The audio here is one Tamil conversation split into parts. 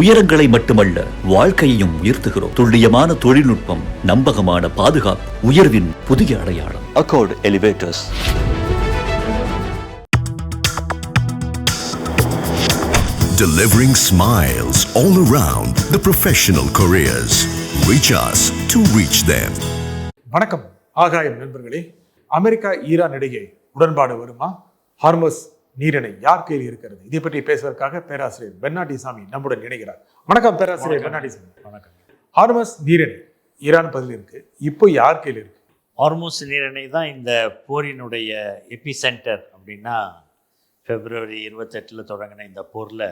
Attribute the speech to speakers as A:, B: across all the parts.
A: உயரங்களை மட்டுமல்ல, வாழ்க்கையையும் உயர்த்துகிறோம். துல்லியமான தொழில்நுட்பம், நம்பகமான பாதுகாப்பு, உயர்வின் புதிய அடையாளம். Accord elevators.
B: Delivering smiles all around the professional careers. Reach us to reach them.
C: வணக்கம் ஆகாயம் நண்பர்களே. அமெரிக்கா ஈரான் இடையே உடன்பாடு வருமா? ஹார்மஸ் நீரிணை யார் கையில் இருக்கிறது? இதை பற்றி பேசுவதற்காக பேராசிரியர் பெர்னார்டி சாமி நம்முடன் இணைகிறார். வணக்கம் பேராசிரியர் பெர்னார்டி சாமி.
D: வணக்கம்.
C: ஹார்மஸ் நீரிணை ஈரான் பதில் இருக்கு, இப்போ யார் கையில் இருக்கு?
D: ஹார்மஸ் நீரிணை தான் இந்த போரினுடைய எபி சென்டர் அப்படின்னா February 28 தொடங்கின இந்த போரில்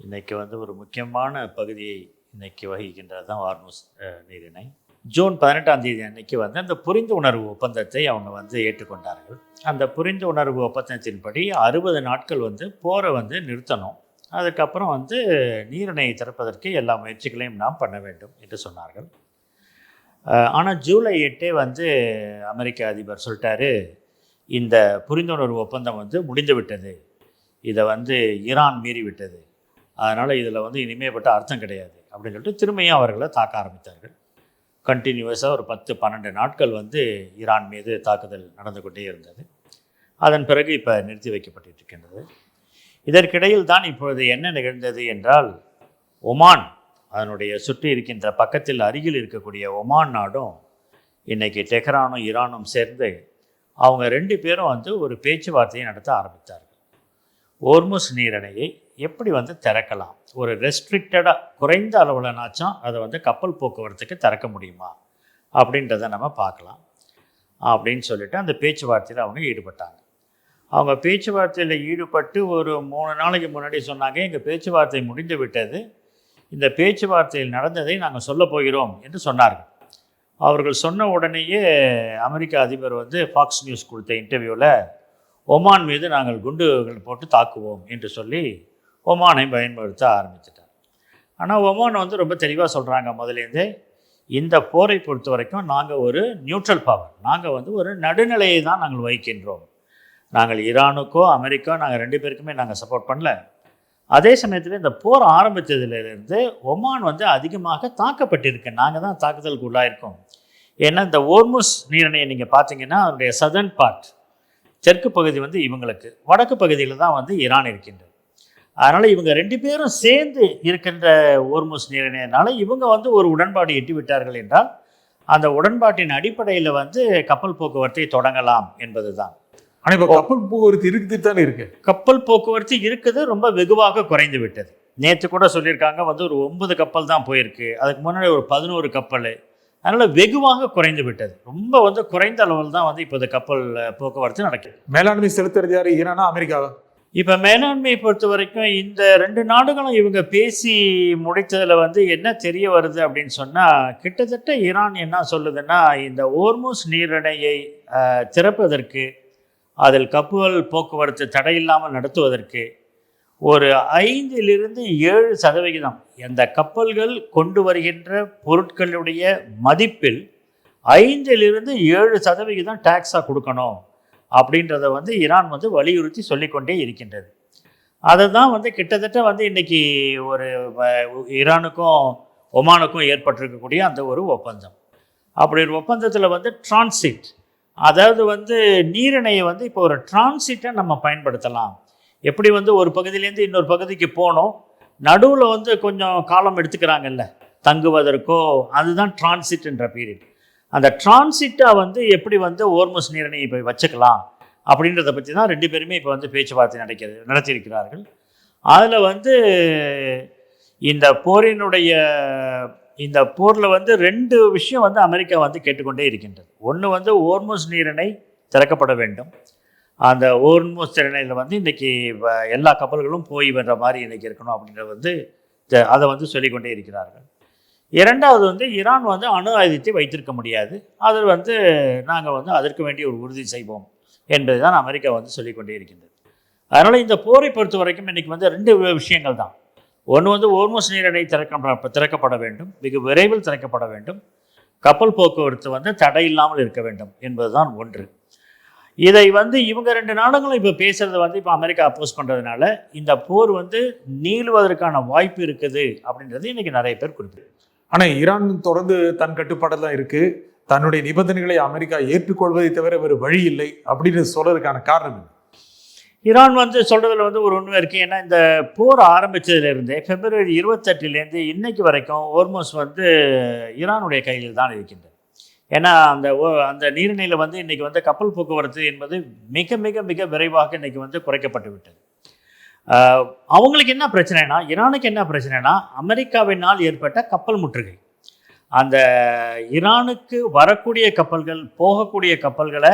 D: இன்றைக்கி ஒரு முக்கியமான பகுதியை இன்றைக்கி வகிக்கின்றது தான் ஹார்மஸ் நீரிணை. ஜூன் 18 அன்னைக்கு அந்த புரிந்து உணர்வு ஒப்பந்தத்தை அவங்க ஏற்றுக்கொண்டார்கள். அந்த புரிந்து உணர்வு ஒப்பந்தத்தின்படி 60 நாட்கள் போரை நிறுத்தணும். அதுக்கப்புறம் நீரிணையை திறப்பதற்கு எல்லா முயற்சிகளையும் நாம் பண்ண வேண்டும் என்று சொன்னார்கள். ஆனால் ஜூலை 8 அமெரிக்க அதிபர் சொல்லிட்டாரு, இந்த புரிந்துணர்வு ஒப்பந்தம் முடிந்து விட்டது, இதை ஈரான் மீறி விட்டது, அதனால் இதில் இனிமேப்பட்ட அர்த்தம் கிடையாது அப்படின்னு சொல்லிட்டு திரும்பியும் அவர்களை தாக்க ஆரம்பித்தார்கள். கண்டினியூஸாக ஒரு 10-12 நாட்கள் ஈரான் மீது தாக்குதல் நடந்து கொண்டே இருந்தது. அதன் பிறகு இப்போ நிறுத்தி வைக்கப்பட்டிருக்கின்றது. இதற்கிடையில் தான் இப்பொழுது என்ன நிகழ்ந்தது என்றால், ஒமான் அதனுடைய சுற்றி இருக்கின்ற பக்கத்தில் அருகில் இருக்கக்கூடிய ஒமான் நாடும் இன்றைக்கி டெஹ்ரானும் ஈரானும் சேர்ந்து அவங்க 2 பேரும் ஒரு பேச்சுவார்த்தையை நடத்த ஆரம்பித்தார்கள். ஹோர்முஸ் நீரிணையை எப்படி திறக்கலாம், ஒரு ரெஸ்ட்ரிக்டடாக குறைந்த அளவுலனாச்சும் அதை கப்பல் போக்குவரத்துக்கு திறக்க முடியுமா அப்படின்றத நம்ம பார்க்கலாம் அப்படின்னு சொல்லிட்டு அந்த பேச்சுவார்த்தையில் அவங்க ஈடுபட்டாங்க. அவங்க பேச்சுவார்த்தையில் ஈடுபட்டு ஒரு 3 நாளைக்கு முன்னாடி சொன்னாங்க, எங்கள் பேச்சுவார்த்தை முடிந்து விட்டது, இந்த பேச்சுவார்த்தையில் நடந்ததை நாங்கள் சொல்ல போகிறோம் என்று சொன்னார்கள். அவர்கள் சொன்ன உடனேயே அமெரிக்க அதிபர் ஃபாக்ஸ் நியூஸ் கொடுத்த இன்டர்வியூவில் ஒமான் மீது நாங்கள் குண்டுகள் போட்டு தாக்குவோம் என்று சொல்லி ஒமானை பயன்படுத்த ஆரம்பிச்சிட்டார். ஆனால் ஒமான் ரொம்ப தெளிவாக சொல்கிறாங்க, முதலேருந்தே இந்த போரை பொறுத்த வரைக்கும் நாங்கள் ஒரு நியூட்ரல் பவர், நாங்கள் ஒரு நடுநிலையை தான் நாங்கள் வகிக்கின்றோம். நாங்கள் ஈரானுக்கோ அமெரிக்கா நாங்கள் 2 பேருக்குமே நாங்கள் சப்போர்ட் பண்ணல. அதே சமயத்தில் இந்த போர் ஆரம்பித்ததுலேருந்து ஒமான் அதிகமாக தாக்கப்பட்டிருக்கு, நாங்கள் தான் தாக்குதலுக்கு உள்ளாயிருக்கோம். ஏன்னா இந்த ஹோர்முஸ் நீரிணையை நீங்கள் பார்த்தீங்கன்னா அதனுடைய சதர்ன் பார்ட், தெற்கு பகுதி இவங்களுக்கு, வடக்கு பகுதியில் தான் ஈரான் இருக்கின்றது. அதனால் இவங்க 2 பேரும் சேர்ந்து இருக்கின்ற ஹோர்முஸ் நீரிணையினால இவங்க ஒரு உடன்பாடு எட்டி விட்டார்கள் என்றால் அந்த உடன்பாட்டின் அடிப்படையில் கப்பல் போக்குவரத்தை தொடங்கலாம் என்பது தான்.
C: ஆனால் இப்போ கப்பல் போக்குவரத்து இருக்குது தானே இருக்கு.
D: கப்பல் போக்குவரத்து இருக்குது, ரொம்ப வெகுவாக குறைந்து விட்டது. நேற்று கூட சொல்லியிருக்காங்க ஒரு 9 கப்பல் தான் போயிருக்கு, அதுக்கு முன்னாடி ஒரு 11 கப்பல். அதனால் வெகுவாக குறைந்து விட்டது, ரொம்ப குறைந்த அளவில் தான் இப்போ இந்த கப்பல் போக்குவரத்து நடக்குது.
C: மேலாண்மை செலுத்துறது யார், ஈரானா அமெரிக்காவா?
D: இப்போ மேலாண்மையை பொறுத்த வரைக்கும் இந்த 2 நாடுகளும் இவங்க பேசி முடித்ததில் என்ன தெரிய வருது அப்படின்னு சொன்னால், கிட்டத்தட்ட ஈரான் என்ன சொல்லுதுன்னா, இந்த ஹோர்முஸ் நீரிணையை திறப்பதற்கு, அதில் கப்பல் போக்குவரத்து தடையில்லாமல் நடத்துவதற்கு ஒரு 5-7% அந்த கப்பல்கள் கொண்டு வருகின்ற பொருட்களுடைய மதிப்பில் 5-7% டேக்ஸாக கொடுக்கணும் அப்படின்றத ஈரான் வலியுறுத்தி சொல்லிக்கொண்டே இருக்கின்றது. அதை தான் கிட்டத்தட்ட இன்றைக்கி ஒரு ஈரானுக்கும் ஒமானுக்கும் ஏற்பட்டிருக்கக்கூடிய அந்த ஒரு ஒப்பந்தம். அப்படி ஒரு ஒப்பந்தத்தில் டிரான்சிட், அதாவது நீரிணையை இப்போ ஒரு டிரான்சிட்டை நம்ம பயன்படுத்தலாம். எப்படி ஒரு பகுதியிலேருந்து இன்னொரு பகுதிக்கு போனோம், நடுவில் கொஞ்சம் காலம் எடுத்துக்கிறாங்கல்ல தங்குவதற்கோ, அதுதான் டிரான்சிட்ன்ற பீரியட். அந்த டிரான்சிட்டை எப்படி ஹோர்முஸ் நீரிணையை இப்போ வச்சுக்கலாம் அப்படின்றத பற்றி தான் 2 பேருமே இப்போ பேச்சுவார்த்தை நடத்தியிருக்கிறார்கள். அதில் இந்த போரினுடைய இந்த போரில் 2 விஷயம் அமெரிக்கா கேட்டுக்கொண்டே இருக்கின்றது. ஒன்று ஹோர்முஸ் நீரிணை திறக்கப்பட வேண்டும். அந்த ஹோர்முஸ் நீரிணையில் இன்றைக்கி எல்லா கப்பல்களும் போய் வர்ற மாதிரி இன்றைக்கி இருக்கணும் அப்படின்றத அதை சொல்லிக்கொண்டே இருக்கிறார்கள். இரண்டாவது ஈரான் அணு ஆயுதத்தை வைத்திருக்க முடியாது, அது நாங்கள் அதற்கு வேண்டிய ஒரு உறுதி செய்வோம் என்பது தான் அமெரிக்கா சொல்லிக்கொண்டே இருக்கின்றது. அதனால் இந்த போரை பொறுத்த வரைக்கும் இன்றைக்கி 2 விஷயங்கள் தான். ஒன்று ஹோர்முஸ் நீரிணை திறக்கப்பட வேண்டும், மிக விரைவில் திறக்கப்பட வேண்டும். கப்பல் போக்குவரத்து தடையில்லாமல் இருக்க வேண்டும் என்பது தான் ஒன்று. இதை வந்து இவங்க ரெண்டு நாடுகளும் இப்போ பேசுறது வந்து இப்போ அமெரிக்கா அப்போஸ் பண்ணுறதுனால இந்த போர் வந்து நீளுவதற்கான வாய்ப்பு இருக்குது அப்படின்றது இன்னைக்கு நிறைய பேர் குறிப்பிட்டு.
C: ஆனால் ஈரான் தொடர்ந்து தன் கட்டுப்பாடு தான் இருக்கு, தன்னுடைய நிபந்தனைகளை அமெரிக்கா ஏற்றுக்கொள்வதை தவிர வேறு வழி இல்லை அப்படின்னு சொல்றதுக்கான காரணம் என்ன?
D: ஈரான் வந்து சொல்றதுல வந்து ஒரு உண்மை இருக்குது. ஏன்னா இந்த போர் ஆரம்பித்ததுலேருந்தே February 28 இன்னைக்கு வரைக்கும் ஹோர்முஸ் வந்து ஈரானுடைய கையில் தான் இருக்கின்றது. ஏன்னா அந்த நீரிணையில் வந்து இன்றைக்கி வந்து கப்பல் போக்குவரத்து என்பது மிக மிக மிக விரைவாக இன்றைக்கி வந்து குறைக்கப்பட்டு விட்டது. அவங்களுக்கு என்ன பிரச்சனைனா, ஈரானுக்கு என்ன பிரச்சனைனா, அமெரிக்காவினால் ஏற்பட்ட கப்பல் முற்றுகை. அந்த ஈரானுக்கு வரக்கூடிய கப்பல்கள், போகக்கூடிய கப்பல்களை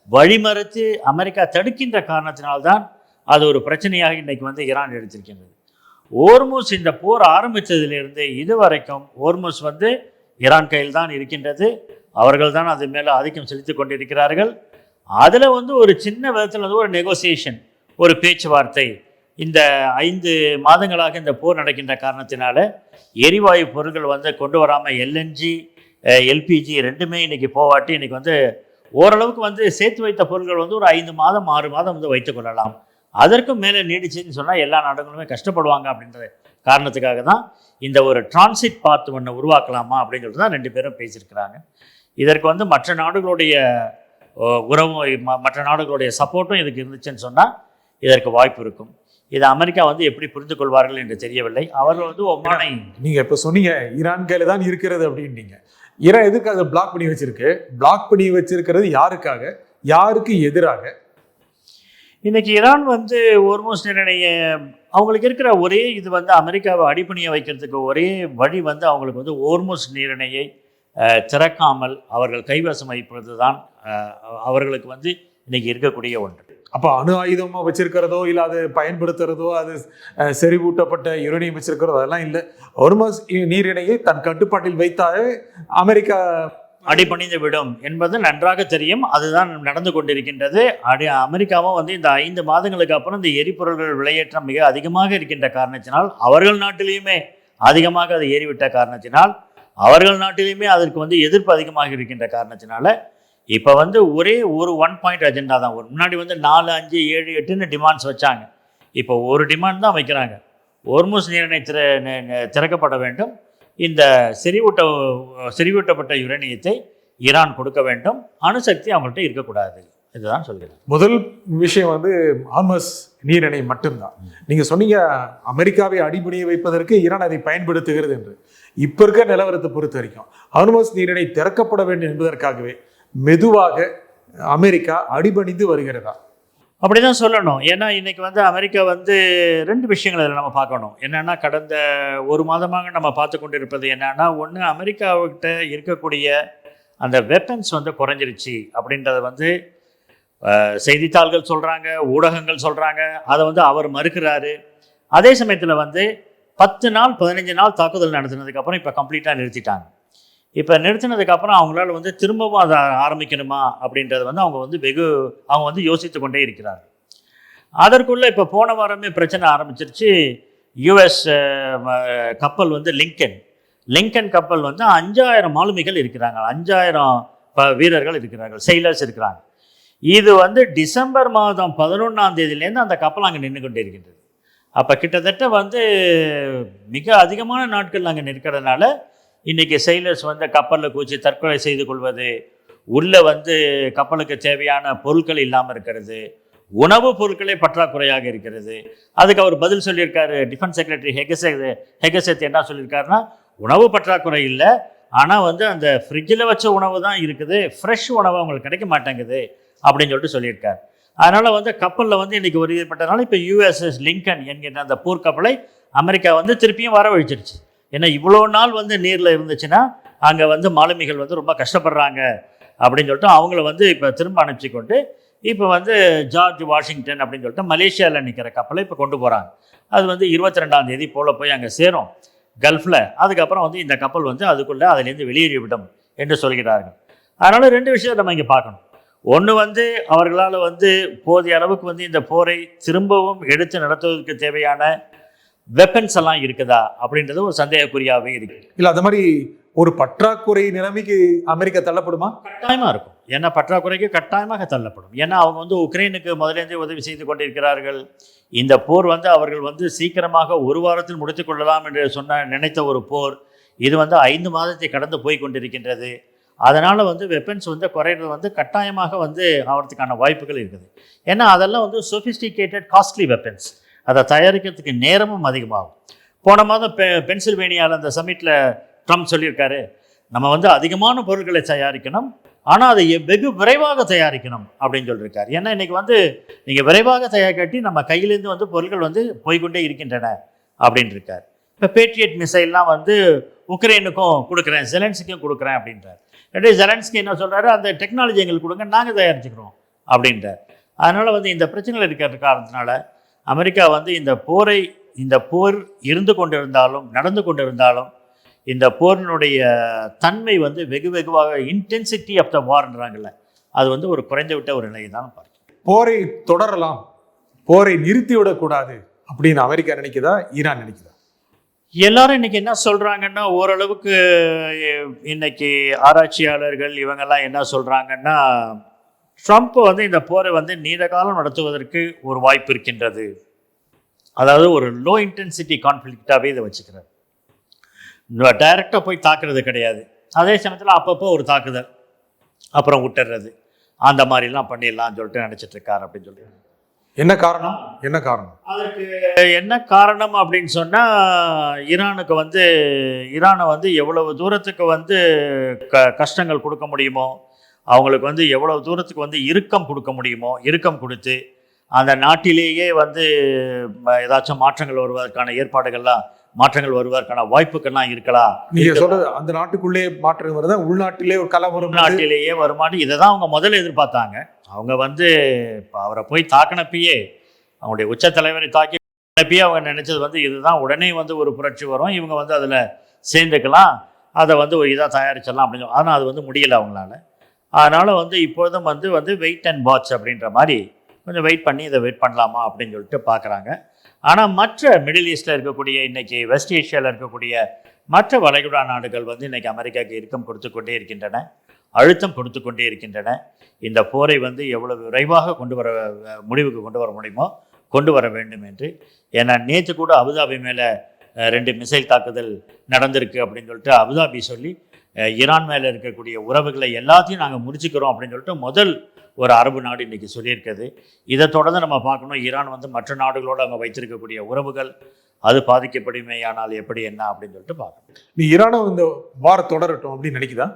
D: வழிமறித்து அமெரிக்கா தடுக்கின்ற காரணத்தினால்தான் அது ஒரு பிரச்சனையாக இன்றைக்கி வந்து ஈரான் எடுத்திருக்கின்றது. ஹோர்முஸ் இந்த போர் ஆரம்பித்ததிலிருந்து இதுவரைக்கும் ஹோர்முஸ் வந்து ஈரான் கையில் தான் இருக்கின்றது. அவர்கள் தான் அது மேலே ஆதிக்கம் செலுத்தி கொண்டிருக்கிறார்கள். அதில் வந்து ஒரு சின்ன விதத்தில் வந்து ஒரு நெகோசியேஷன், ஒரு பேச்சுவார்த்தை, இந்த 5 மாதங்களாக இந்த போர் நடக்கின்ற காரணத்தினால எரிவாயு பொருட்கள் வந்து கொண்டு வராமல் LNG LPG ரெண்டுமே இன்றைக்கி போவாட்டி இன்றைக்கி வந்து ஓரளவுக்கு வந்து சேர்த்து வைத்த பொருட்கள் வந்து ஒரு 5 மாதம் 6 மாதம் வந்து வைத்துக் கொள்ளலாம். அதற்கும் மேலே நீடிச்சுன்னு சொன்னால் எல்லா நாடுகளுமே கஷ்டப்படுவாங்க அப்படின்ற காரணத்துக்காக தான் இந்த ஒரு டிரான்சிட் பாத் ஒன்று உருவாக்கலாமா அப்படின்னு சொல்லிட்டு தான் 2 பேரும் பேசியிருக்கிறாங்க. இதற்கு வந்து மற்ற நாடுகளுடைய உறவும் மற்ற நாடுகளுடைய சப்போர்ட்டும் இதுக்கு இருந்துச்சுன்னு சொன்னால் இதற்கு வாய்ப்பு இருக்கும். இதை அமெரிக்கா வந்து எப்படி புரிந்து கொள்வார்கள் என்று தெரியவில்லை. அவர்கள் வந்து ஒமானை,
C: நீங்கள் இப்போ சொன்னீங்க ஈரான் கையில் தான் இருக்கிறது அப்படின்னீங்க. ஈரான் எதுக்கு அதை பிளாக் பண்ணி வச்சிருக்கு? பிளாக் பண்ணி வச்சிருக்கிறது யாருக்காக, யாருக்கு எதிராக?
D: இன்னைக்கு ஈரான் வந்து ஹோர்முஸ் நீரிணையை அவங்களுக்கு இருக்கிற ஒரே இது வந்து அமெரிக்காவை அடிப்பணிய வைக்கிறதுக்கு ஒரே வழி வந்து அவங்களுக்கு வந்து ஹோர்முஸ் நீரிணையை திறக்காமல் அவர்கள் கைவசம் வைப்பது தான் அவர்களுக்கு வந்து இன்னைக்கு இருக்கக்கூடிய ஒன்று.
C: அப்போ அணு ஆயுதமாக வச்சிருக்கிறதோ இல்லை அதை பயன்படுத்துறதோ, அது செறிவூட்டப்பட்ட யுரேனியம் வச்சிருக்கிறதோ அதெல்லாம் இல்லை. ஹோர்முஸ் நீரிணையை தன் கட்டுப்பாட்டில் வைத்தாலே அமெரிக்கா
D: அடிபணிந்து விடும் என்பது நன்றாக தெரியும். அதுதான் நடந்து கொண்டிருக்கின்றது. அமெரிக்காவும் வந்து இந்த 5 மாதங்களுக்கு அப்புறம் இந்த எரிபொருள்கள் விலையேற்றம் மிக அதிகமாக இருக்கின்ற காரணத்தினால், அவர்கள் நாட்டிலையுமே அதிகமாக அது ஏறிவிட்ட காரணத்தினால், அவர்கள் நாட்டிலையுமே அதற்கு வந்து எதிர்ப்பு அதிகமாக இருக்கின்ற காரணத்தினால இப்போ வந்து ஒரே ஒரு 1 பாயிண்ட் அஜெண்டா தான். முன்னாடி வந்து 4, 5, 7, 8ன்னு டிமாண்ட்ஸ் வச்சாங்க. இப்போ ஒரு டிமாண்ட் தான் வைக்கிறாங்க. ஹோர்முஸ் நீரிணை திறக்கப்பட வேண்டும், இந்த செறிவூட்டப்பட்ட யுரேனியத்தை ஈரான் கொடுக்க வேண்டும், அணுசக்தி அவங்கள்ட்ட இருக்கக்கூடாது. இதுதான் சொல்கிறேன்.
C: முதல் விஷயம் வந்து ஹோர்முஸ் நீரிணை மட்டும்தான். நீங்கள் சொன்னீங்க அமெரிக்காவை அடிபணிய வைப்பதற்கு ஈரான் அதை பயன்படுத்துகிறது என்று. இப்போ இருக்க நிலவரத்தை பொறுத்த வரைக்கும் ஹோர்முஸ் நீரிணை திறக்கப்பட வேண்டும் என்பதற்காகவே மெதுவாக அமெரிக்கா அடிபணிந்து வருகிறதா?
D: அப்படிதான் சொல்லணும். ஏன்னா இன்னைக்கு வந்து அமெரிக்கா வந்து 2 விஷயங்கள் அதில் நம்ம பார்க்கணும். என்னன்னா, கடந்த 1 மாதமாக நம்ம பார்த்து கொண்டிருப்பது என்னன்னா, ஒன்று அமெரிக்காவிட்ட இருக்கக்கூடிய அந்த வெப்பன்ஸ் வந்து குறைஞ்சிருச்சு அப்படின்றத வந்து செய்தித்தாள்கள் சொல்கிறாங்க, ஊடகங்கள் சொல்கிறாங்க. அதை வந்து அவர் மறுக்கிறாரு. அதே சமயத்தில் வந்து 10 நாள் 15 நாள் தாக்குதல் நடத்தினதுக்கப்புறம் இப்போ கம்ப்ளீட்டாக நிறுத்திட்டாங்க. இப்போ நிறுத்தினதுக்கப்புறம் அவங்களால வந்து திரும்பவும் அதை ஆரம்பிக்கணுமா அப்படின்றத வந்து அவங்க வந்து யோசித்து கொண்டே இருக்கிறார்கள். அதற்குள்ளே இப்போ போன வாரமே பிரச்சனை ஆரம்பிச்சிருச்சு. US கப்பல் வந்து லிங்கன் கப்பல் வந்து 5000 மாலுமிகள் இருக்கிறாங்க, 5000 வீரர்கள் இருக்கிறார்கள், செயிலர்ஸ் இருக்கிறாங்க. இது வந்து டிசம்பர் மாதம் 11ஆம் தேதியிலேருந்து அந்த கப்பல் அங்கே நின்று கொண்டே இருக்கின்றது. அப்போ கிட்டத்தட்ட வந்து மிக அதிகமான நாட்கள் அங்கே நிற்கிறதுனால இன்றைக்கி செயிலர்ஸ் வந்து கப்பலில் குச்சி தற்கொலை செய்து கொள்வது, உள்ளே வந்து கப்பலுக்கு தேவையான பொருட்கள் இல்லாமல் இருக்கிறது, உணவுப் பொருட்களே பற்றாக்குறையாக இருக்கிறது. அதுக்கு அவர் பதில் சொல்லியிருக்காரு. டிஃபென்ஸ் செக்ரட்டரி ஹெகசெத் என்ன சொல்லியிருக்காருன்னா, உணவு பற்றாக்குறை இல்லை, ஆனால் வந்து அந்த ஃப்ரிட்ஜில் வச்ச உணவு தான் இருக்குது, ஃப்ரெஷ் உணவு அவங்களுக்கு கிடைக்க மாட்டேங்குது அப்படின்னு சொல்லிட்டு சொல்லியிருக்காரு. அதனால் வந்து கப்பலில் வந்து இன்றைக்கி ஒரு ஏற்பட்டனால இப்போ USS லிங்கன் என்கின்ற அந்த போர்க்கப்பலை அமெரிக்கா வந்து திருப்பியும் வரவழைச்சிருச்சு. ஏன்னா இவ்வளோ நாள் வந்து நீரில் இருந்துச்சுன்னா அங்கே வந்து மாலுமிகள் வந்து ரொம்ப கஷ்டப்படுறாங்க அப்படின்னு சொல்லிட்டு அவங்கள வந்து இப்போ திரும்ப அனுப்பிச்சி கொண்டு இப்போ வந்து ஜார்ஜ் வாஷிங்டன் அப்படின்னு சொல்லிட்டு மலேசியாவில் நிற்கிற கப்பலை இப்போ கொண்டு போகிறாங்க. அது வந்து 22ஆம் தேதி போல் போய் அங்கே சேரும் கல்ஃபில். அதுக்கப்புறம் வந்து இந்த கப்பல் வந்து அதுக்குள்ளே அதிலேருந்து வெளியேறிவிடும் என்று சொல்கிறார்கள். அதனால் 2 விஷயம் நம்ம இங்கே பார்க்கணும். ஒன்று வந்து அவர்களால் வந்து போதிய அளவுக்கு வந்து இந்த போரை திரும்பவும் எடுத்து நடத்துவதற்கு தேவையான வெப்பன்ஸ் எல்லாம் இருக்குதா அப்படின்றது ஒரு சந்தேகக்குறியாகவே இருக்கு.
C: இல்லை, அந்த மாதிரி ஒரு பற்றாக்குறை நிலைமைக்கு அமெரிக்கா தள்ளப்படுமா?
D: கட்டாயமாக இருக்கும். ஏன்னா பற்றாக்குறைக்கு கட்டாயமாக தள்ளப்படும். ஏன்னா அவங்க வந்து உக்ரைனுக்கு முதலேருந்தே உதவி செய்து கொண்டிருக்கிறார்கள். இந்த போர் வந்து அவர்கள் வந்து சீக்கிரமாக ஒரு வாரத்தில் முடித்துக் கொள்ளலாம் என்று நினைத்த ஒரு போர் இது வந்து 5 மாதத்தை கடந்து போய் கொண்டிருக்கின்றது. அதனால் வந்து வெப்பன்ஸ் வந்து குறையிறது வந்து கட்டாயமாக வந்து ஆகிறதுக்கான வாய்ப்புகள் இருக்குது. ஏன்னா அதெல்லாம் வந்து சொஃபிஸ்டிகேட்டட் காஸ்ட்லி வெப்பன்ஸ், அதை தயாரிக்கிறதுக்கு நேரமும் அதிகமாகும். போன மாதம் பென்சில்வேனியாவில் அந்த சமிட்டில் ட்ரம்ப் சொல்லியிருக்காரு, நம்ம வந்து அதிகமான பொருட்களை தயாரிக்கணும், ஆனால் அதை வெகு விரைவாக தயாரிக்கணும் அப்படின்னு சொல்லியிருக்காரு. ஏன்னா இன்றைக்கி வந்து நீங்கள் விரைவாக தயாரிக்காட்டி நம்ம கையிலேருந்து வந்து பொருட்கள் வந்து போய்கொண்டே இருக்கின்றன அப்படின்னு இருக்கார். இப்போ பேட்ரியட் மிசைல்லாம் வந்து உக்ரைனுக்கும் கொடுக்குறேன், ஜெலன்ஸ்கிக்கும் கொடுக்குறேன் அப்படின்றார். ஜெலன்ஸ்கி என்ன சொல்கிறாரு, அந்த டெக்னாலஜி எங்களுக்கு கொடுங்க, நாங்கள் தயாரிச்சுக்கிறோம் அப்படின்றார். அதனால் வந்து இந்த பிரச்சனைகள் இருக்கிற காரணத்தினால அமெரிக்கா வந்து இந்த போர் இருந்து கொண்டிருந்தாலும் நடந்து கொண்டிருந்தாலும் இந்த போரினுடைய தன்மை வந்து வெகுவாக இன்டென்சிட்டி ஆஃப் த வார்ன்றாங்கல்ல, அது வந்து ஒரு குறைந்து விட்ட ஒரு நிலையை தான் பார்க்கிறேன்.
C: போரை தொடரலாம், போரை நிறுத்திவிடக்கூடாது அப்படின்னு அமெரிக்கா நினைக்குதா, ஈரான் நினைக்குதா?
D: எல்லாரும் இன்னைக்கு என்ன சொல்றாங்கன்னா, ஓரளவுக்கு இன்னைக்கு ஆராய்ச்சியாளர்கள் இவங்கெல்லாம் என்ன சொல்றாங்கன்னா, ட்ரம்ப் வந்து இந்த போரை வந்து நீண்ட காலம் நடத்துவதற்கு ஒரு வாய்ப்பு இருக்கின்றது. அதாவது ஒரு லோ இன்டென்சிட்டி கான்ஃப்ளிக்டாகவே இதை வச்சுக்கிறார். டைரெக்டாக போய் தாக்குறது கிடையாது, அதே சமயத்தில் அப்பப்போ ஒரு தாக்குதல் அப்புறம் விட்டுறது, அந்த மாதிரிலாம் பண்ணிடலாம்னு சொல்லிட்டு நினச்சிட்டு இருக்காரு அப்படின்னு சொல்லி.
C: என்ன காரணம்? என்ன காரணம்?
D: அதற்கு என்ன காரணம் அப்படின்னு சொன்னால், ஈரானை வந்து எவ்வளவு தூரத்துக்கு வந்து கஷ்டங்கள் கொடுக்க முடியுமோ, அவங்களுக்கு வந்து எவ்வளவு தூரத்துக்கு வந்து இறுக்கம் கொடுக்க முடியுமோ இறுக்கம் கொடுத்து அந்த நாட்டிலேயே வந்து ஏதாச்சும் மாற்றங்கள் வருவதற்கான வாய்ப்புகள்லாம் இருக்கலாம்.
C: நீங்க சொல்றது அந்த நாட்டுக்குள்ளே மாற்றம் வருதா, உள்நாட்டிலே ஒரு கலவரம்
D: நாட்டிலேயே வருமானு இதை தான் அவங்க முதல்ல எதிர்பார்த்தாங்க. அவங்க வந்து இப்போ அவரை போய் தாக்கினப்பயே, அவங்களுடைய உச்ச தலைவரை தாக்கினப்பயே அவங்க நினைச்சது வந்து இதுதான், உடனே வந்து ஒரு புரட்சி வரும், இவங்க வந்து அதில் சேர்ந்துக்கலாம், அதை வந்து ஒரு இதாக தயாரிச்சிடலாம் அப்படின்னு. ஆனால் அது வந்து முடியலை அவங்களால. அதனால் வந்து இப்பொழுதும் வந்து வெயிட் அண்ட் வாட்ச் அப்படின்ற மாதிரி கொஞ்சம் வெயிட் பண்ணலாமா அப்படின்னு சொல்லிட்டு பார்க்குறாங்க. ஆனால் மற்ற மிடில் ஈஸ்டில் இருக்கக்கூடிய, இன்றைக்கி வெஸ்ட் ஏஷியாவில் இருக்கக்கூடிய மற்ற வளைகுடா நாடுகள் வந்து இன்றைக்கி அமெரிக்காவுக்கு இறுக்கம் கொடுத்து கொண்டே இருக்கின்றன, அழுத்தம் கொடுத்து கொண்டே இருக்கின்றன. இந்த போரை வந்து எவ்வளவு விரைவாக முடிவுக்கு கொண்டு வர முடியுமோ கொண்டு வர வேண்டும் என்று. ஏன்னா நேற்று கூட அபுதாபி மேலே 2 மிசைல் தாக்குதல் நடந்திருக்கு அப்படின்னு சொல்லிட்டு அபுதாபி சொல்லி ஈரான் மேலே இருக்கக்கூடிய உறவுகளை எல்லாத்தையும் நாங்கள் முடிச்சுக்கிறோம் அப்படின்னு சொல்லிட்டு முதல் ஒரு அரபு நாடு இன்றைக்கி சொல்லியிருக்குது. இதை தொடர்ந்து நம்ம பார்க்கணும், ஈரான் வந்து மற்ற நாடுகளோடு அவங்க வைத்திருக்கக்கூடிய உறவுகள் அது பாதிக்கப்படுமே, ஆனால் எப்படி என்ன அப்படின்னு சொல்லிட்டு பார்க்கணும்.
C: நீ ஈரானும் இந்த வார் தொடரட்டும் அப்படின்னு நினைக்குதா?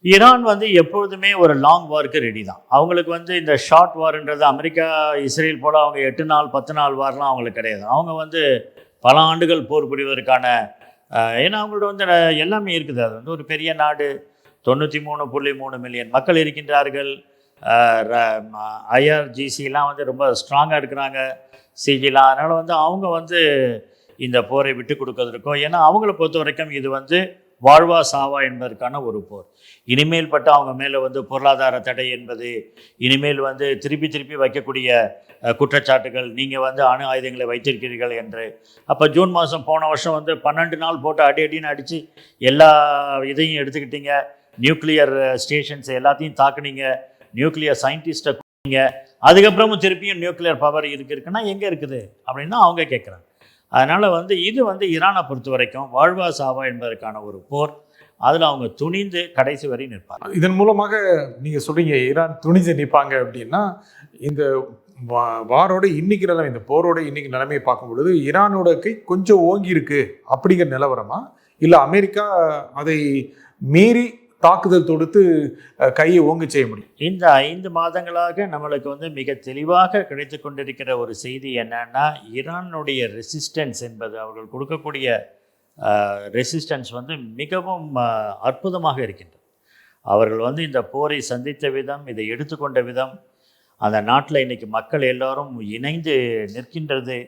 D: ஈரான் வந்து எப்பொழுதுமே ஒரு லாங் வாருக்கு ரெடி தான். அவங்களுக்கு வந்து இந்த ஷார்ட் வார்ன்றது அமெரிக்கா இஸ்ரேல் போல் அவங்க 8 நாள் 10 நாள் வார்லாம் அவங்களுக்கு கிடையாது. அவங்க வந்து பல ஆண்டுகள் போர் புரிவதற்கான, ஏன்னா அவங்களோட வந்து எல்லாமே இருக்குது. அது வந்து ஒரு பெரிய நாடு, 93.3 மில்லியன் மக்கள் இருக்கின்றார்கள். IRGCலாம் வந்து ரொம்ப ஸ்ட்ராங்காக இருக்கிறாங்க, சிஜிலாம். அதனால் வந்து அவங்க வந்து இந்த போரை விட்டு கொடுக்கறதுக்கோ, ஏன்னா அவங்கள பொறுத்த வரைக்கும் இது வந்து வாழ்வா சாவா என்பதற்கான ஒரு போர். இனிமேல் பட்டு அவங்க மேலே வந்து பொருளாதார தடை என்பது, இனிமேல் வந்து திருப்பி வைக்கக்கூடிய குற்றச்சாட்டுகள், நீங்கள் வந்து அணு ஆயுதங்களை வைத்திருக்கிறீர்கள் என்று. அப்போ ஜூன் மாதம் போன வருஷம் வந்து 12 நாள் போட்டு அடின்னு அடித்து எல்லா இதையும் எடுத்துக்கிட்டீங்க, நியூக்ளியர் ஸ்டேஷன்ஸ் எல்லாத்தையும் தாக்குனீங்க, நியூக்ளியர் சயின்டிஸ்ட்டை கொடுத்தீங்க, அதுக்கப்புறமும் திருப்பியும் நியூக்ளியர் பவர் இருக்குன்னா எங்கே இருக்குது அப்படின்னு அவங்க கேட்குறாங்க. அதனால் வந்து இது வந்து ஈரானை பொறுத்த வரைக்கும் வாழ்வா சாவா என்பதற்கான ஒரு போர். அதில் அவங்க துணிந்து கடைசி வரை நிற்பாங்க.
C: இதன் மூலமாக நீங்கள் சொல்கிறீங்க ஈரான் துணிஞ்சு நிற்பாங்க அப்படின்னா, இந்த வாரோட இன்னைக்கு நிலைமை, இந்த போரோட இன்னைக்கு நிலைமையை பார்க்கும் பொழுது ஈரானோட கை கொஞ்சம் ஓங்கி இருக்கு அப்படிங்கிற நிலவரமா, இல்லை அமெரிக்கா அதை மீறி தாக்குதல் தொடுத்து கையை ஓங்கி செய்ய முடியும்?
D: இந்த 5 மாதங்களாக நம்மளுக்கு வந்து மிக தெளிவாக கிடைத்து கொண்டிருக்கிற ஒரு செய்தி என்னன்னா, ஈரானுடைய ரெசிஸ்டன்ஸ் என்பது, அவர்கள் கொடுக்கக்கூடிய ரெசிஸ்டன்ஸ் வந்து மிகவும் அற்புதமாக இருக்கின்றது. அவர்கள் வந்து இந்த போரை சந்தித்த விதம், இதை எடுத்துக்கொண்ட விதம், அந்த நாட்டில் இன்றைக்கி மக்கள் எல்லோரும் இணைந்து நிற்கின்றது,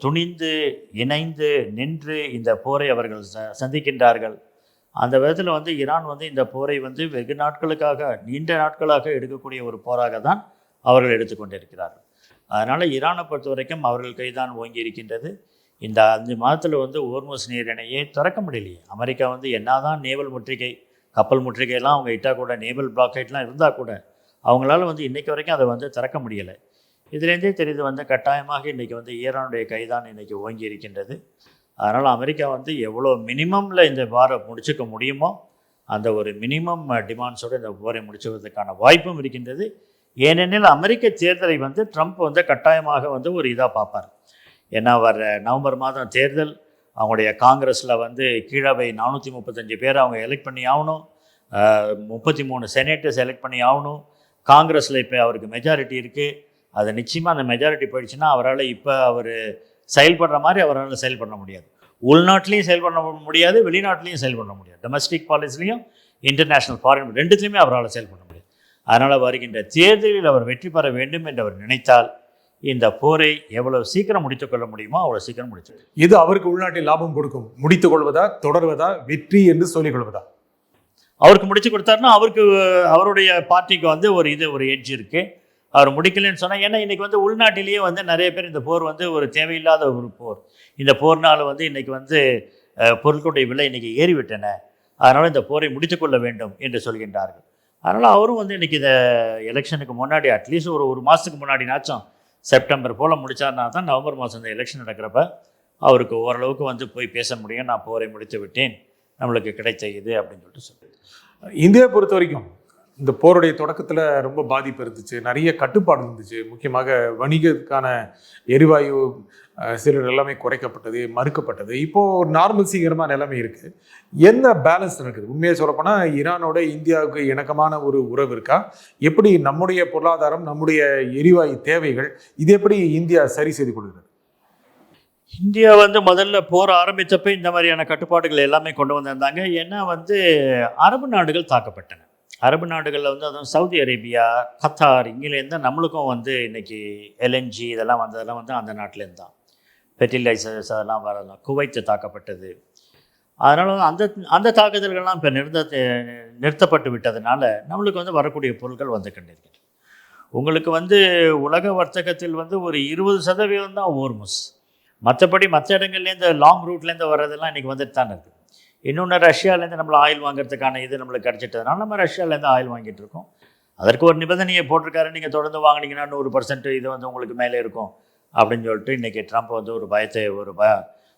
D: துணிந்து இணைந்து நின்று இந்த போரை அவர்கள் சந்திக்கின்றார்கள். அந்த விதத்தில் வந்து ஈரான் வந்து இந்த போரை வந்து வெகு நாட்களுக்காக, நீண்ட நாட்களாக எடுக்கக்கூடிய ஒரு போராக தான் அவர்கள் எடுத்துக்கொண்டிருக்கிறார்கள். அதனால் ஈரானை பொறுத்த வரைக்கும் அவர்கள் கைதான் ஓங்கி இருக்கின்றது. இந்த 5 மாதத்தில் வந்து ஹோர்முஸ் நீரிணையை திறக்க முடியலையே. அமெரிக்கா வந்து என்னதான் நேவல் முற்றுகை கப்பல் முற்றுகையெல்லாம் அவங்க இட்டால் கூட, நேவல் பிளாக்கேட்லாம் இருந்தால் கூட அவங்களால வந்து இன்றைக்கு வரைக்கும் அதை வந்து திறக்க முடியலை. இதுலேருந்தே தெரியுது வந்து கட்டாயமாக இன்றைக்கி வந்து ஈரானுடைய கைதான் இன்றைக்கி ஓங்கி இருக்கின்றது. அதனால் அமெரிக்கா வந்து எவ்வளோ மினிமமில் இந்த வாரை முடிச்சுக்க முடியுமோ அந்த ஒரு மினிமம் டிமாண்ட்ஸோடு இந்த போரை முடிச்சுவதற்கான வாய்ப்பும் இருக்கின்றது. ஏனெனில் அமெரிக்க தேர்தலை வந்து ட்ரம்ப் வந்து கட்டாயமாக வந்து ஒரு இதாக பார்ப்பார். ஏன்னா வர நவம்பர் மாதம் தேர்தல், அவங்களுடைய காங்கிரஸில் வந்து கீழவை 435 பேர் அவங்க எலெக்ட் பண்ணி ஆகணும், 33 செனேட்டர்ஸ் எலெக்ட் பண்ணி ஆகணும். காங்கிரஸில் இப்போ அவருக்கு மெஜாரிட்டி இருக்குது. அது நிச்சயமாக அந்த மெஜாரிட்டி போயிடுச்சுன்னா அவரால் இப்போ அவர் செயல்படுற மாதிரி அவரால் செயல்பட முடியாது. உள்நாட்டிலையும் செயல்பட முடியாது, வெளிநாட்டிலையும் செயல்பட முடியாது. டொமஸ்டிக் பாலிசிலையும் இன்டர்நேஷ்னல் ஃபாரின் ரெண்டுத்துலையுமே அவரால் செயல்பட முடியாது. அதனால் வருகின்ற தேர்தலில் அவர் வெற்றி பெற வேண்டும் என்று அவர் நினைத்தால் இந்த போரை எவ்வளவு சீக்கிரம் முடித்துக்கொள்ள முடியுமோ அவ்வளோ சீக்கிரம் முடித்து.
C: இது அவருக்கு உள்நாட்டில் லாபம் கொடுக்கும். முடித்துக் கொள்வதா, தொடர்வதா, வெற்றி என்று சொல்லிக் கொள்வதா?
D: அவருக்கு முடிச்சு கொடுத்தாருன்னா அவருக்கு அவருடைய பார்ட்டிக்கு வந்து ஒரு எட்ஜ் இருக்குது. அவர் முடிக்கலன்னு சொன்னால், ஏன்னா இன்றைக்கி வந்து உள்நாட்டிலேயே வந்து நிறைய பேர் இந்த போர் வந்து ஒரு தேவையில்லாத ஒரு போர், இந்த போர்னால் வந்து இன்றைக்கி வந்து பொருட்களுடைய விலை இன்றைக்கி ஏறிவிட்டன, அதனால் இந்த போரை முடித்துக்கொள்ள வேண்டும் என்று சொல்கின்றார்கள். அதனால் அவரும் வந்து இன்றைக்கி இந்த எலெக்ஷனுக்கு முன்னாடி அட்லீஸ்ட் ஒரு மாதத்துக்கு முன்னாடினாச்சும் செப்டம்பர் போல் முடித்தார்னா தான் நவம்பர் மாதம் இந்த எலெக்ஷன் நடக்கிறப்ப அவருக்கு ஓரளவுக்கு வந்து போய் பேச முடியும், நான் போரை முடித்து விட்டேன், நம்மளுக்கு கிடைத்த இது அப்படின்னு சொல்லிட்டு
C: இந்தியாவை பொறுத்த வரைக்கும் இந்த போருடைய தொடக்கத்தில் ரொம்ப பாதிப்பு இருந்துச்சு, நிறைய கட்டுப்பாடு இருந்துச்சு. முக்கியமாக வணிகத்துக்கான எரிவாயு சிலிண்டர் எல்லாமே குறைக்கப்பட்டது, மறுக்கப்பட்டது. இப்போது ஒரு நார்மல்சிகரமாக நிலைமை இருக்குது. என்ன பேலன்ஸ் இருக்குது? உண்மையை சொல்லப்போனால் ஈரானோட இந்தியாவுக்கு இணக்கமான ஒரு உறவு இருக்கா? எப்படி நம்முடைய பொருளாதாரம், நம்முடைய எரிவாயு தேவைகள், இது எப்படி இந்தியா சரி செய்து கொள்கிறது?
D: இந்தியா வந்து முதல்ல போர் ஆரம்பித்தப்போ இந்த மாதிரியான கட்டுப்பாடுகள் எல்லாமே கொண்டு வந்திருந்தாங்க. ஏன்னா வந்து அரபு நாடுகள் தாக்கப்பட்டன. அரபு நாடுகளில் வந்து அதுவும் சவுதி அரேபியா, கத்தார், இங்கிலேருந்து நம்மளுக்கும் வந்து இன்றைக்கி எல்என்ஜி இதெல்லாம் வந்ததெல்லாம் வந்து அந்த நாட்டிலேருந்து தான். ஃபெர்டிலைசர்ஸ் அதெல்லாம் வரலாம். குவைத்து தாக்கப்பட்டது. அதனால் அந்த அந்த தாக்குதல்கள்லாம் இப்போ நிறுத்தப்பட்டு விட்டதுனால நம்மளுக்கு வந்து வரக்கூடிய பொருட்கள் வந்து கொண்டிருக்கிறது. உங்களுக்கு வந்து உலக வர்த்தகத்தில் வந்து ஒரு 20% தான் ஹோர்முஸ். மற்றபடி மற்ற இடங்கள்லேருந்து லாங் ரூட்லேருந்து வர்றதெல்லாம் இன்றைக்கி வந்துட்டு தான் இருக்குது. இன்னொன்று ரஷ்யாவிலேருந்து நம்மளை ஆயில் வாங்குறதுக்கான இது நம்மளுக்கு கிடச்சிட்டதுனால நம்ம ரஷ்யாவிலேருந்து ஆயில் வாங்கிட்டு இருக்கோம். அதற்கு ஒரு நிபந்தனையை போட்டிருக்காரு, நீங்கள் தொடர்ந்து வாங்கினீங்கன்னா 100% இது வந்து உங்களுக்கு மேலே இருக்கும் அப்படின்னு சொல்லிட்டு இன்றைக்கி ட்ரம்ப் வந்து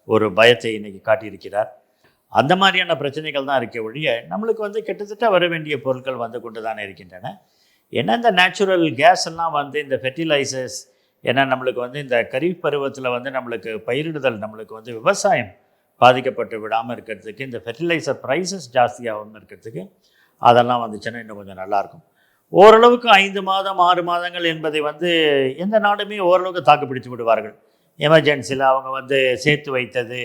D: ஒரு பயத்தை இன்றைக்கி காட்டியிருக்கிறார். அந்த மாதிரியான பிரச்சனைகள் தான் இருக்க ஒழிய நம்மளுக்கு வந்து கிட்டத்தட்ட வர வேண்டிய பொருட்கள் வந்து கொண்டு தானே இருக்கின்றன. ஏன்னா இந்த நேச்சுரல் கேஸ் எல்லாம் வந்து இந்த ஃபெர்டிலைசர்ஸ், ஏன்னா நம்மளுக்கு வந்து இந்த கரீஃப் பருவத்தில் வந்து நம்மளுக்கு பயிரிடுதல், நம்மளுக்கு வந்து விவசாயம் பாதிக்கப்பட்டு விடாமல் இருக்கிறதுக்கு, இந்த ஃபெர்டிலைசர் ப்ரைஸஸ் ஜாஸ்தியாகாமல் இருக்கிறதுக்கு அதெல்லாம் வந்துச்சுன்னா இன்னும் கொஞ்சம் நல்லாயிருக்கும். ஓரளவுக்கு 5 மாதம் 6 மாதங்கள் என்பதை வந்து எந்த நாடுமே ஓரளவுக்கு தாக்குப்பிடித்து விடுவார்கள். எமர்ஜென்சியில் அவங்க வந்து சேர்த்து வைத்தது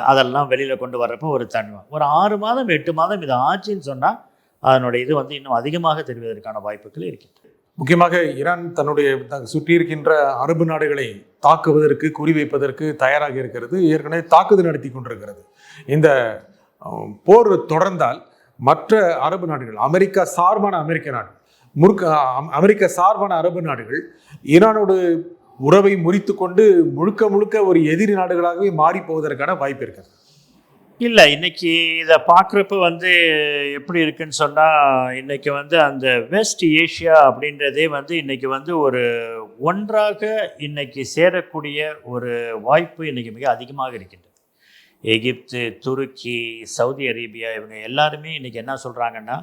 D: அதெல்லாம் வெளியில் கொண்டு வர்றப்போ ஒரு தன்மை, ஒரு 6 மாதம் 8 மாதம் இது ஆச்சுன்னு சொன்னால் அதனுடைய இது வந்து இன்னும் அதிகமாக தெரிவதற்கான வாய்ப்புகள் இருக்கின்றன.
C: முக்கியமாக ஈரான் தன்னுடைய சுற்றி இருக்கின்ற அரபு நாடுகளை தாக்குவதற்கு, குறிவைப்பதற்கு தயாராக இருக்கிறது. ஏற்கனவே தாக்குதல் நடத்தி கொண்டிருக்கிறது. இந்த போர் தொடர்ந்தால் மற்ற அரபு நாடுகள், அமெரிக்கா சார்பான அரபு நாடுகள் ஈரானோடு உறவை முறித்து கொண்டு முழுக்க ஒரு எதிரி நாடுகளாகவே மாறி போவதற்கான வாய்ப்பு இருக்கிறது.
D: இல்லை, இன்றைக்கி இதை பார்க்குறப்ப வந்து எப்படி இருக்குன்னு சொன்னால், இன்றைக்கி வந்து அந்த வெஸ்ட் ஏஷியா அப்படின்றதே வந்து இன்றைக்கி வந்து ஒரு ஒன்றாக இன்றைக்கி சேரக்கூடிய ஒரு வாய்ப்பு இன்றைக்கி மிக அதிகமாக இருக்கின்றது. எகிப்து, துருக்கி, சவுதி அரேபியா இவங்க எல்லாருமே இன்றைக்கி என்ன சொல்கிறாங்கன்னா,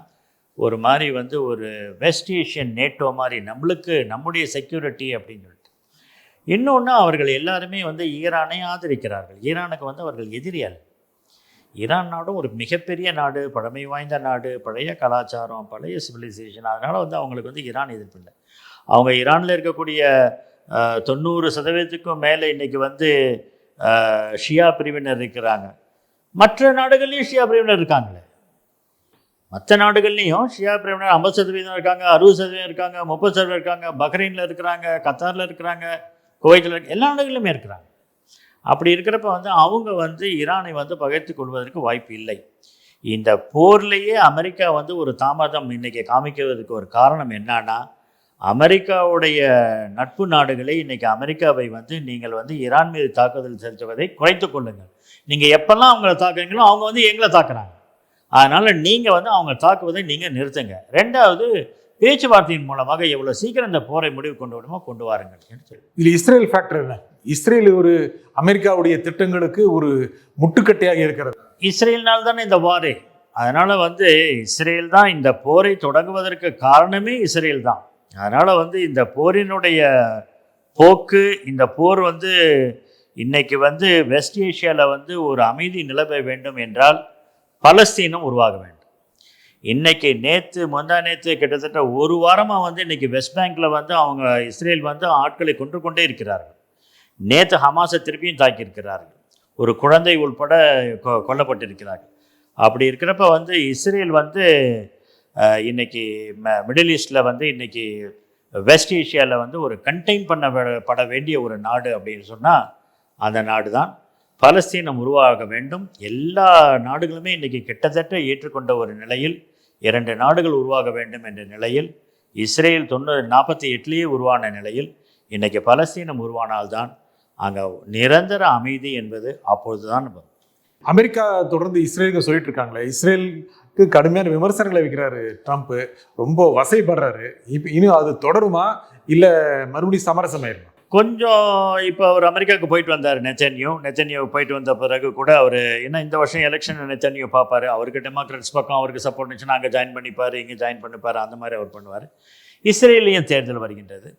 D: ஒரு மாதிரி வந்து ஒரு வெஸ்ட் ஏஷியன் நேட்டோ மாதிரி நம்முடைய செக்யூரிட்டி அப்படின்னு சொல்லிட்டு. இன்னொன்று, அவர்கள் எல்லாருமே வந்து ஈரானை ஆதரிக்கிறார்கள். ஈரானுக்கு வந்து அவர்கள் எதிரியால். ஈரான் நாடும் ஒரு மிகப்பெரிய நாடு, பழமை வாய்ந்த நாடு, பழைய கலாச்சாரம், பழைய சிவிலைசேஷன். அதனால் வந்து அவங்களுக்கு வந்து ஈரான் எதிர்ப்பு இல்லை. அவங்க ஈரானில் இருக்கக்கூடிய 90% மேலே இன்றைக்கி வந்து ஷியா பிரிவினர் இருக்கிறாங்க. மற்ற நாடுகள்லேயும் ஷியா பிரிவினர் இருக்காங்களே. மற்ற நாடுகள்லேயும் ஷியா பிரிவினர் 50% இருக்காங்க, 60% இருக்காங்க, 30% இருக்காங்க, பஹ்ரைனில் இருக்கிறாங்க, கத்தாரில் இருக்கிறாங்க, குவைத்தில் எல்லா நாடுகளிலுமே இருக்கிறாங்க. அப்படி இருக்கிறப்ப வந்து அவங்க வந்து ஈரானை வந்து பகைத்து கொள்வதற்கு வாய்ப்பு இல்லை. இந்த போர்லேயே அமெரிக்கா வந்து ஒரு தாமதம் இன்றைக்கி காமிக்கிறதுக்கு ஒரு காரணம் என்னன்னா, அமெரிக்காவுடைய நட்பு நாடுகளை இன்றைக்கி அமெரிக்காவை வந்து நீங்கள் வந்து ஈரான் மீது தாக்குதல் செலுத்துவதை குறைத்து கொள்ளுங்கள். நீங்கள் எப்பெல்லாம் அவங்கள தாக்குறீங்களோ அவங்க வந்து எங்களை தாக்குறாங்க. அதனால் நீங்கள் வந்து அவங்க தாக்குவதை நீங்கள் நிறுத்துங்க. ரெண்டாவது, பேச்சுவார்த்தையின் மூலமாக எவ்வளோ சீக்கிரம் இந்த போரை முடிவு கொண்டு விடுமோ கொண்டு வாருங்கள்.
C: இதில் இஸ்ரேல் ஃபேக்டர் என்ன? இஸ்ரேல் ஒரு அமெரிக்காவுடைய திட்டங்களுக்கு ஒரு முட்டுக்கட்டையாக இருக்கிறது.
D: இஸ்ரேல்னால் தானே இந்த வாரே. அதனால் வந்து இஸ்ரேல் தான் இந்த போரை தொடங்குவதற்கு காரணமே இஸ்ரேல் தான். அதனால் வந்து இந்த போரினுடைய போக்கு, இந்த போர் வந்து இன்னைக்கு வந்து வெஸ்ட் ஏஷியாவில் வந்து ஒரு அமைதி நிலவ வேண்டும் என்றால் பலஸ்தீனம் உருவாக வேண்டும். இன்னைக்கு முந்தா நேற்று கிட்டத்தட்ட ஒரு வாரமாக வந்து இன்னைக்கு வெஸ்ட் பேங்கில் வந்து அவங்க இஸ்ரேல் வந்து ஆட்களை கொன்று கொண்டே இருக்கிறார்கள். நேற்று ஹமாஸை திருப்பியும் தாக்கியிருக்கிறார்கள். ஒரு குழந்தை உள்பட கொல்லப்பட்டிருக்கிறார்கள். அப்படி இருக்கிறப்ப வந்து இஸ்ரேல் வந்து இன்னைக்கு மிடில் ஈஸ்டில் வந்து இன்னைக்கு வெஸ்ட் ஏஷியாவில் வந்து ஒரு கண்டெயின் பண்ணப்பட வேண்டிய ஒரு நாடு அப்படின்னு சொன்னால் அந்த நாடு தான் பலஸ்தீனம் உருவாக வேண்டும். எல்லா நாடுகளுமே இன்றைக்கி கிட்டத்தட்ட ஏற்றுக்கொண்ட ஒரு நிலையில் 2 நாடுகள் உருவாக வேண்டும் என்ற நிலையில் இஸ்ரேல் 1948 உருவான நிலையில் இன்றைக்கி பலஸ்தீனம் உருவானால்தான் அங்கே நிரந்தர அமைதி என்பது அப்பொழுது தான் வரும்.
C: அமெரிக்கா தொடர்ந்து இஸ்ரேலுக்கு சொல்லிட்டு இருக்காங்களே, இஸ்ரேலுக்கு கடுமையான விமர்சனங்களை வைக்கிறாரு ட்ரம்ப், ரொம்ப வசைப்படுறாரு. இன்னும் அது தொடருமா இல்லை மறுபடியும் சமரசமாயிருமா?
D: கொஞ்சம் இப்போ அவர் அமெரிக்காவுக்கு போயிட்டு வந்தார். நெத்தன்யாவு போயிட்டு வந்த பிறகு கூட அவர் ஏன்னா இந்த வருஷம் எலெக்ஷன் நெத்தன்யாவு பார்ப்பார். அவருக்கு டெமோக்ராட்ஸ் பக்கம் அவருக்கு சப்போர்ட் இருந்துச்சுன்னா அங்கே ஜாயின் பண்ணிப்பார், இங்கே ஜாயின் பண்ணிப்பார், அந்த மாதிரி அவர் பண்ணுவார். இஸ்ரேலையும் தேர்தல் வருகின்றது.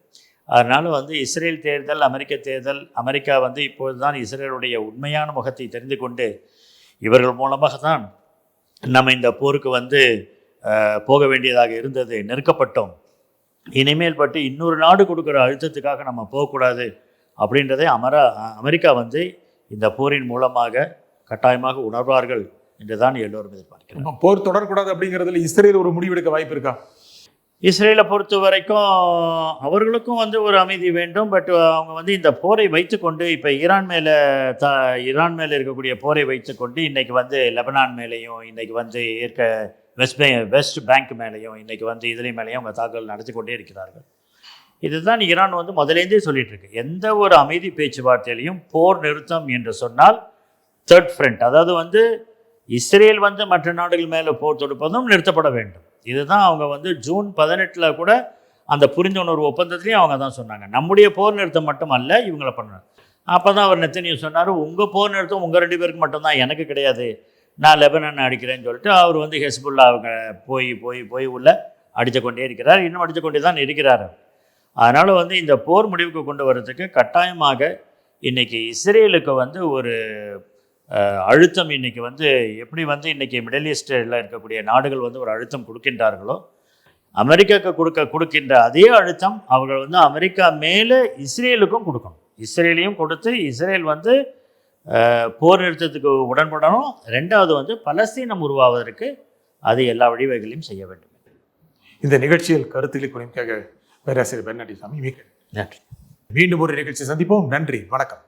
D: அதனால் வந்து இஸ்ரேல் தேர்தல், அமெரிக்க தேர்தல், அமெரிக்கா வந்து இப்போது தான் இஸ்ரேலுடைய உண்மையான முகத்தை தெரிந்து கொண்டு இவர்கள் மூலமாக தான் நம்ம இந்த போருக்கு வந்து போக வேண்டியதாக இருந்தது, நெருக்கப்பட்டோம். இனிமேல் பட்டு இன்னொரு நாடு கொடுக்குற அழுத்தத்துக்காக நம்ம போகக்கூடாது அப்படின்றதை அமெரிக்கா வந்து இந்த போரின் மூலமாக கட்டாயமாக உணர்வார்கள் என்று தான் எல்லோரும் எதிர்பார்க்கிறோம்.
C: போர் தொடரக்கூடாது அப்படிங்கிறதுல இஸ்ரேல் ஒரு முடிவெடுக்க வாய்ப்பு இருக்கா?
D: இஸ்ரேலை பொறுத்த வரைக்கும் அவர்களுக்கும் வந்து ஒரு அமைதி வேண்டும். பட் அவங்க வந்து இந்த போரை வைத்துக்கொண்டு இப்போ ஈரான் மேலே இருக்கக்கூடிய போரை வைத்துக்கொண்டு இன்றைக்கி வந்து லெபனான் மேலேயும், இன்றைக்கி வந்து வெஸ்ட் பேங்க் மேலேயும், இன்றைக்கி வந்து இஸ்ரேல் மேலேயும் அவங்க தாக்குதல் நடத்தி கொண்டே இருக்கிறார்கள். இதுதான் ஈரான் வந்து முதலேருந்தே சொல்லிட்டு இருக்கு. எந்த ஒரு அமைதி பேச்சுவார்த்தையிலையும் போர் நிறுத்தம் என்று சொன்னால் தேர்ட் ஃப்ரண்ட், அதாவது வந்து இஸ்ரேல் வந்து மற்ற நாடுகள் மேலே போர் தொடுப்பதும் நிறுத்தப்பட வேண்டும். இதுதான் அவங்க வந்து ஜூன் 18 கூட அந்த புரிந்துணர்வு ஒப்பந்தத்துலேயும் அவங்க தான் சொன்னாங்க. நம்முடைய போர் நிறுத்தம் மட்டும் அல்ல, இவங்களை பண்ணாங்க. அப்போ தான் அவர் நெத்தன்யாஹூ சொன்னார், உங்கள் போர் நிறுத்தம் உங்கள் 2 பேருக்கு மட்டும்தான், எனக்கு கிடையாது, நான் லெபனான் அடிக்கிறேன்னு சொல்லிட்டு அவர் வந்து ஹெஸ்புல்லா அவங்க போய் உள்ள அடித்து கொண்டே இருக்கிறார். இன்னும் அடித்து கொண்டே தான் இருக்கிறார். அதனால் வந்து இந்த போர் முடிவுக்கு கொண்டு வர்றதுக்கு கட்டாயமாக இன்றைக்கி இஸ்ரேலுக்கு வந்து ஒரு அழுத்தம் இன்றைக்கி வந்து எப்படி வந்து இன்றைக்கி மிடில் ஈஸ்டில் இருக்கக்கூடிய நாடுகள் வந்து ஒரு அழுத்தம் கொடுக்கின்றார்களோ, அமெரிக்காவுக்கு கொடுக்கின்ற அதே அழுத்தம் அவர்கள் வந்து அமெரிக்கா மேலே இஸ்ரேலுக்கும் கொடுக்கணும். இஸ்ரேலையும் கொடுத்து இஸ்ரேல் வந்து போர் நிறுத்தத்துக்கு உடன்படணும். ரெண்டாவது வந்து பலஸ்தீனம் உருவாவதற்கு அது எல்லா வழிவகைகளையும் செய்ய வேண்டும்.
C: இந்த நிகழ்ச்சியில் கருத்துக்களை குறைக்காக பேராசிரியர் பெர்னாடி சாமி மிக்க நன்றி. மீண்டும் ஒரு நிகழ்ச்சி சந்திப்போம். நன்றி, வணக்கம்.